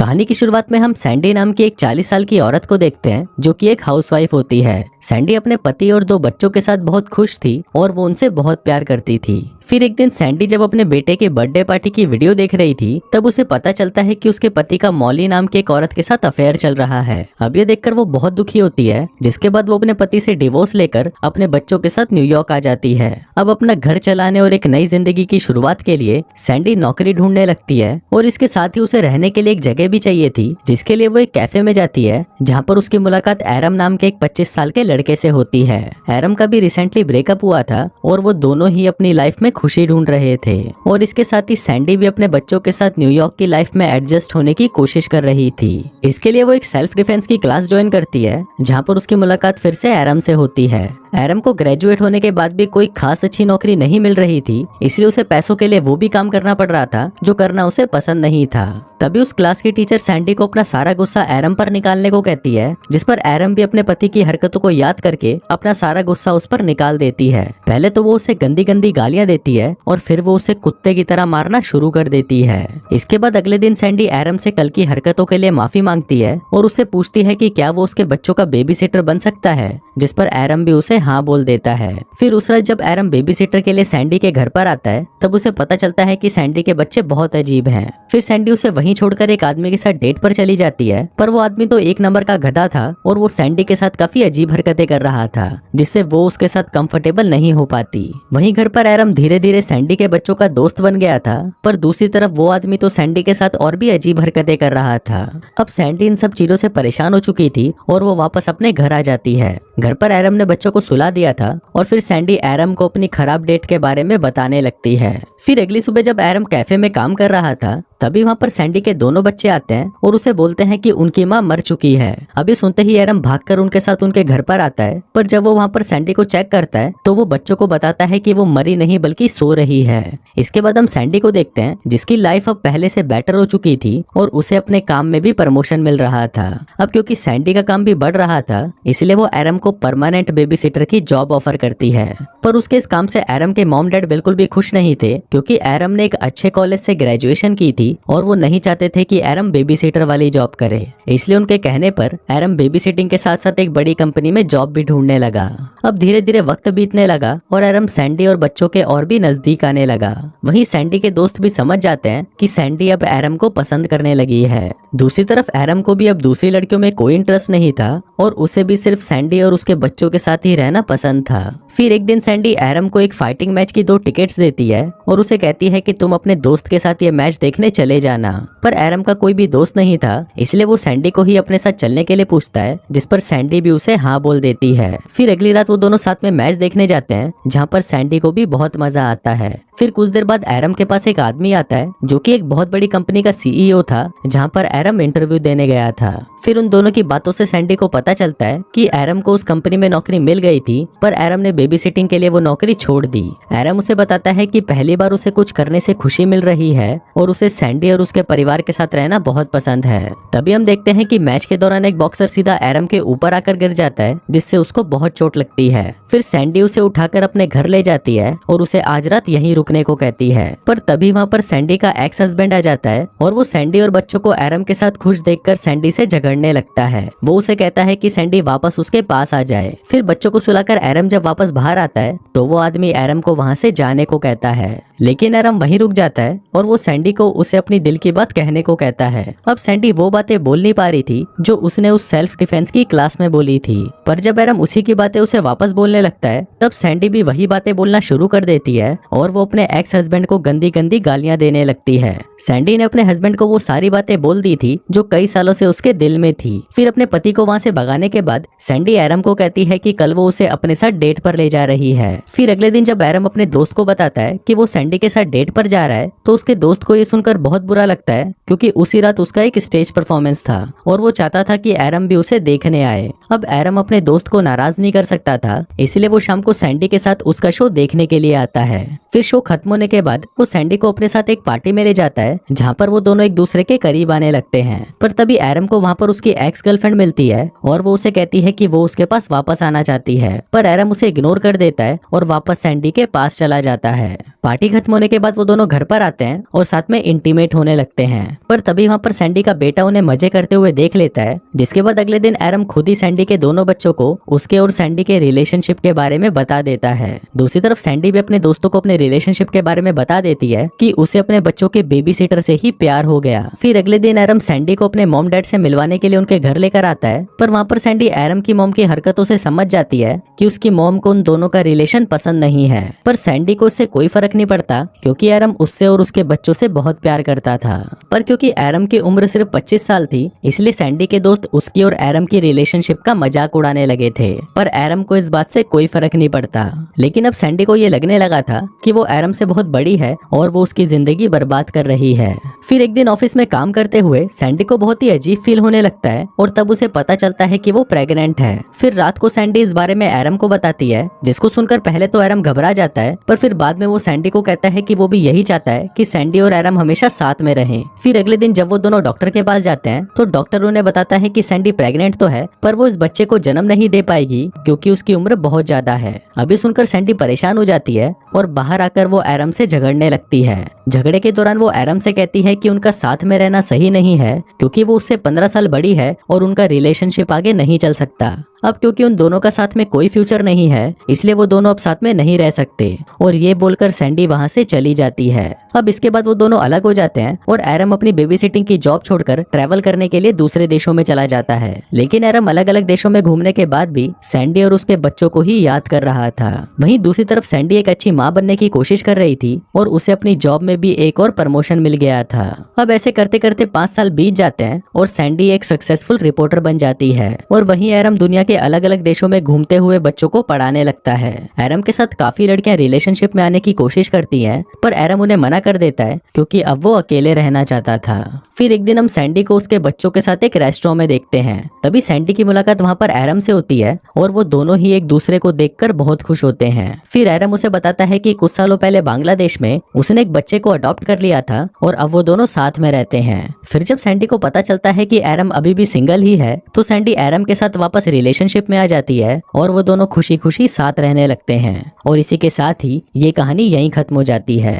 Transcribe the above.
कहानी की शुरुआत में हम सैंडी नाम की एक 40 साल की औरत को देखते हैं जो कि एक हाउसवाइफ होती है। सैंडी अपने पति और 2 बच्चों के साथ बहुत खुश थी और वो उनसे बहुत प्यार करती थी। फिर एक दिन सैंडी जब अपने बेटे के बर्थडे पार्टी की वीडियो देख रही थी तब उसे पता चलता है कि उसके पति का मॉली नाम की एक औरत के साथ अफेयर चल रहा है। अब ये देखकर वो बहुत दुखी होती है, जिसके बाद वो अपने पति से डिवोर्स लेकर अपने बच्चों के साथ न्यूयॉर्क आ जाती है। अब अपना घर चलाने और एक नई जिंदगी की शुरुआत के लिए सैंडी नौकरी ढूंढने लगती है और इसके साथ ही उसे रहने के लिए एक जगह भी चाहिए थी, जिसके लिए वो एक कैफे में जाती है जहाँ पर उसकी मुलाकात एरम नाम के एक 25 साल के लड़के से होती है। एरम का भी रिसेंटली ब्रेकअप हुआ था और वो दोनों ही अपनी लाइफ में खुशी ढूंढ रहे थे और इसके साथ ही सैंडी भी अपने बच्चों के साथ न्यूयॉर्क की लाइफ में एडजस्ट होने की कोशिश कर रही थी। इसके लिए वो एक सेल्फ डिफेंस की क्लास ज्वाइन करती है जहाँ पर उसकी मुलाकात फिर से एरम से होती है। एरम को ग्रेजुएट होने के बाद भी कोई खास अच्छी नौकरी नहीं मिल रही थी, इसलिए उसे पैसों के लिए वो भी काम करना पड़ रहा था जो करना उसे पसंद नहीं था। तभी उस क्लास की टीचर सैंडी को अपना सारा गुस्सा एरम पर निकालने को कहती है, जिस पर एरम भी अपने पति की हरकतों को याद करके अपना सारा गुस्सा उस पर निकाल देती है। पहले तो वो उसे गंदी गंदी गालियां देती है और फिर वो उसे कुत्ते की तरह मारना शुरू कर देती है। इसके बाद अगले दिन सैंडी एरम से कल की हरकतों के लिए माफी मांगती है और उससे पूछती है कि क्या वो उसके बच्चों का बेबी सिटर बन सकता है, जिस पर एरम भी उसे हाँ बोल देता है। फिर उस रात जब एरम बेबी सिटर के लिए सैंडी के घर पर आता है तब उसे पता चलता है कि सैंडी के बच्चे बहुत अजीब हैं। फिर सैंडी उसे वहीं छोड़कर एक आदमी के साथ डेट पर चली जाती है, पर वो आदमी तो एक नंबर का गधा था और वो सैंडी के साथ काफी अजीब हरकतें कर रहा था, जिससे वो उसके साथ कंफर्टेबल नहीं हो पाती। वहीं घर पर एरम धीरे धीरे सैंडी के बच्चों का दोस्त बन गया था, पर दूसरी तरफ वो आदमी तो सैंडी के साथ और भी अजीब हरकतें कर रहा था। अब सैंडी इन सब चीजों से परेशान हो चुकी थी और वो वापस अपने घर आ जाती है। घर पर एरम ने बच्चों को सुला दिया था और फिर सैंडी एरम को अपनी खराब डेट के बारे में बताने लगती है। फिर अगली सुबह जब एरम कैफे में काम कर रहा था तभी वहाँ पर सैंडी के दोनों बच्चे आते हैं और उसे बोलते हैं कि उनकी माँ मर चुकी है। अभी सुनते ही एरम भागकर उनके साथ उनके घर पर आता है, पर जब वो वहाँ पर सैंडी को चेक करता है तो वो बच्चों को बताता है कि वो मरी नहीं बल्कि सो रही है। इसके बाद हम सैंडी को देखते हैं जिसकी लाइफ अब पहले से बेटर हो चुकी थी और उसे अपने काम में भी प्रमोशन मिल रहा था। अब क्योंकि सैंडी का काम भी बढ़ रहा था इसलिए वो एरम को परमानेंट बेबी सिटर की जॉब ऑफर करती है, पर उसके इस काम से एरम के मॉम डैड बिल्कुल भी खुश नहीं थे, क्योंकि एरम ने एक अच्छे कॉलेज से ग्रेजुएशन की थी और वो नहीं चाहते थे कि एरम बेबी सिटर वाली जॉब करे। इसलिए उनके कहने पर एरम बेबी सिटिंग के साथ साथ एक बड़ी कंपनी में जॉब भी ढूंढने लगा। अब धीरे धीरे वक्त बीतने लगा और एरम सैंडी और बच्चों के और भी नजदीक आने लगा। वहीं सैंडी के दोस्त भी समझ जाते हैं कि सैंडी अब एरम को पसंद करने लगी है। दूसरी तरफ एरम को भी अब दूसरी लड़कियों में कोई इंटरेस्ट नहीं था और उसे भी सिर्फ सैंडी और उसके बच्चों के साथ ही रहना पसंद था। फिर एक दिन सैंडी एरम को एक फाइटिंग मैच की 2 टिकट्स देती है और उसे कहती है कि तुम अपने दोस्त के साथ ये मैच देखने चले जाना, पर एरम का कोई भी दोस्त नहीं था, इसलिए वो सैंडी को ही अपने साथ चलने के लिए पूछता है, जिस पर सैंडी भी उसे हाँ बोल देती है। फिर अगली रात वो दोनों साथ में मैच देखने जाते हैं, जहाँ पर सैंडी को भी बहुत मजा आता है। फिर कुछ देर बाद एरम के पास एक आदमी आता है जो कि एक बहुत बड़ी कंपनी का सीईओ था, जहाँ पर एरम इंटरव्यू देने गया था। फिर उन दोनों की बातों से सैंडी को पता चलता है कि एरम को उस कंपनी में नौकरी मिल गई थी, पर एरम ने बेबी सिटिंग के लिए वो नौकरी छोड़ दी। एरम उसे बताता है कि पहली बार उसे कुछ करने से खुशी मिल रही है और उसे सैंडी और उसके परिवार के साथ रहना बहुत पसंद है। तभी हम देखते हैं कि मैच के दौरान एक बॉक्सर सीधा एरम के ऊपर आकर गिर जाता है, जिससे उसको बहुत चोट लगती है। फिर सैंडी उसे उठाकर अपने घर ले जाती है और उसे आज रात यहीं रुकने को कहती है, पर तभी वहाँ पर सैंडी का एक्स हस्बैंड आ जाता है और वो सैंडी और बच्चों को एरम के साथ खुश देखकर सैंडी से झगड़ने लगता है। वो उसे कहता है कि सैंडी वापस उसके पास आ जाए। फिर बच्चों को सुलाकर एरम जब वापस बाहर आता है तो वो आदमी एरम को वहाँ से जाने को कहता है, लेकिन एरम वहीं रुक जाता है और वो सैंडी को उसे अपनी दिल की बात कहने को कहता है। अब सैंडी वो बातें बोल नहीं पा रही थी जो उसने उस सेल्फ डिफेंस की क्लास में बोली थी, पर जब एरम उसी की बातें उसे वापस बोलने लगता है तब सैंडी भी वही बातें बोलना शुरू कर देती है और वो अपने एक्स हस्बैंड को गंदी गंदी गालियां देने लगती है। सैंडी ने अपने हस्बैंड को वो सारी बातें बोल दी थी जो कई सालों से उसके दिल में थी। फिर अपने पति को वहाँ से भगाने के बाद सैंडी एरम को कहती है कि कल वो उसे अपने साथ डेट पर ले जा रही है। फिर अगले दिन जब एरम अपने दोस्त को बताता है कि वो सैंडी के साथ डेट पर जा रहा है तो उसके दोस्त को ये सुनकर बहुत बुरा लगता है, क्योंकि उसी रात उसका एक स्टेज परफॉर्मेंस था और वो चाहता था कि एरम भी उसे देखने आए। अब एरम अपने दोस्त को नाराज नहीं कर सकता था, इसलिए वो शाम को सैंडी के साथ उसका शो देखने के लिए आता है। फिर शो खत्म होने के बाद वो सैंडी को अपने साथ एक पार्टी में ले जाता है, जहाँ पर वो दोनों एक दूसरे के करीब आने लगते लगते हैं। पर तभी एरम को वहाँ पर उसकी एक्स गर्लफ्रेंड मिलती है और वो उसे कहती है कि वो उसके पास वापस आना चाहती है, पर एरम उसे इग्नोर कर देता है और वापस सैंडी के पास चला जाता है। पार्टी खत्म होने के बाद वो दोनों घर पर आते हैं और साथ में इंटीमेट होने लगते हैं, पर तभी वहाँ पर सैंडी का बेटा उन्हें मजे करते हुए देख लेता है, जिसके बाद अगले दिन एरम खुद ही सैंडी के दोनों बच्चों को उसके और सैंडी के रिलेशनशिप के बारे में बता देता है। दूसरी तरफ सैंडी भी अपने दोस्तों को अपने रिलेशनशिप के बारे में बता देती है कि उसे अपने बच्चों के बेबी सीटर से ही प्यार हो गया। फिर अगले दिन एरम सैंडी को अपने मॉम डैड से मिलवाने के लिए उनके घर लेकर आता है, पर वहाँ पर सैंडी एरम की मॉम की हरकतों से समझ जाती है कि उसकी मॉम को उन दोनों का रिलेशन पसंद नहीं है। पर सैंडी को इससे कोई फर्क नहीं पड़ता क्योंकि एरम उससे और उसके बच्चों से बहुत प्यार करता था। पर क्योंकि एरम की उम्र सिर्फ 25 साल थी, इसलिए सैंडी के दोस्त उसकी और एरम की रिलेशनशिप का मजाक उड़ाने लगे थे, पर एरम को इस बात से कोई फर्क नहीं पड़ता। लेकिन अब सैंडी को ये लगने लगा था कि वो एरम से बहुत बड़ी है और वो उसकी जिंदगी बर्बाद कर रही है। फिर एक दिन ऑफिस में काम करते हुए सैंडी को बहुत ही अजीब फील होने लगता है और तब उसे पता चलता है कि वो प्रेग्नेंट है। फिर रात को सैंडी इस बारे में एरम को बताती है, जिसको सुनकर पहले तो एरम घबरा जाता है, पर फिर बाद में वो सैंडी को कहता है कि वो भी यही चाहता है कि सैंडी और एरम हमेशा साथ में रहें। फिर अगले दिन जब वो दोनों डॉक्टर के पास जाते हैं तो डॉक्टर उन्हें बताता है कि सैंडी प्रेग्नेंट तो है, पर वो इस बच्चे को जन्म नहीं दे पाएगी क्योंकि उसकी उम्र बहुत ज्यादा है। अभी सुनकर सैंडी परेशान हो जाती है और बाहर आकर वो एरम से झगड़ने लगती है। झगड़े के दौरान वो एरम से कहती है कि उनका साथ में रहना सही नहीं है क्योंकि वो उससे 15 साल बड़ी है और उनका रिलेशनशिप आगे नहीं चल सकता। अब क्योंकि उन दोनों का साथ में कोई फ्यूचर नहीं है, इसलिए वो दोनों अब साथ में नहीं रह सकते और ये बोलकर सैंडी वहाँ से चली जाती है। अब इसके बाद वो दोनों अलग हो जाते हैं और एरम अपनी बेबी सिटिंग की जॉब छोड़कर ट्रैवल करने के लिए दूसरे देशों में चला जाता है। लेकिन एरम अलग अलग देशों में घूमने के बाद भी सैंडी और उसके बच्चों को ही याद कर रहा था। वहीं दूसरी तरफ सैंडी एक अच्छी माँ बनने की कोशिश कर रही थी और उसे अपनी जॉब में भी एक और प्रमोशन मिल गया था। अब ऐसे करते करते 5 साल बीत जाते हैं और सैंडी एक सक्सेसफुल रिपोर्टर बन जाती है और वहीं एरम दुनिया के अलग अलग देशों में घूमते हुए बच्चों को पढ़ाने लगता है। एरम के साथ काफी लड़कियां रिलेशनशिप में आने की कोशिश करती हैं, पर एरम उन्हें मना कर देता है क्योंकि अब वो अकेले रहना चाहता था। फिर एक दिन हम सैंडी को उसके बच्चों के साथ एक रेस्टोरेंट में देखते हैं। तभी सैंडी की मुलाकात वहाँ पर एरम से होती है और वो दोनों ही एक दूसरे को देखकर बहुत खुश होते हैं। फिर एरम उसे बताता है कि कुछ सालों पहले बांग्लादेश में उसने एक बच्चे को अडॉप्ट कर लिया था और अब वो दोनों साथ में रहते हैं। फिर जब सैंडी को पता चलता है कि एरम अभी भी सिंगल ही है, तो सैंडी एरम के साथ वापस रिलेशनशिप में आ जाती है और वो दोनों खुशी खुशी साथ रहने लगते हैं। और इसी के साथ ही ये कहानी यहीं खत्म हो जाती है।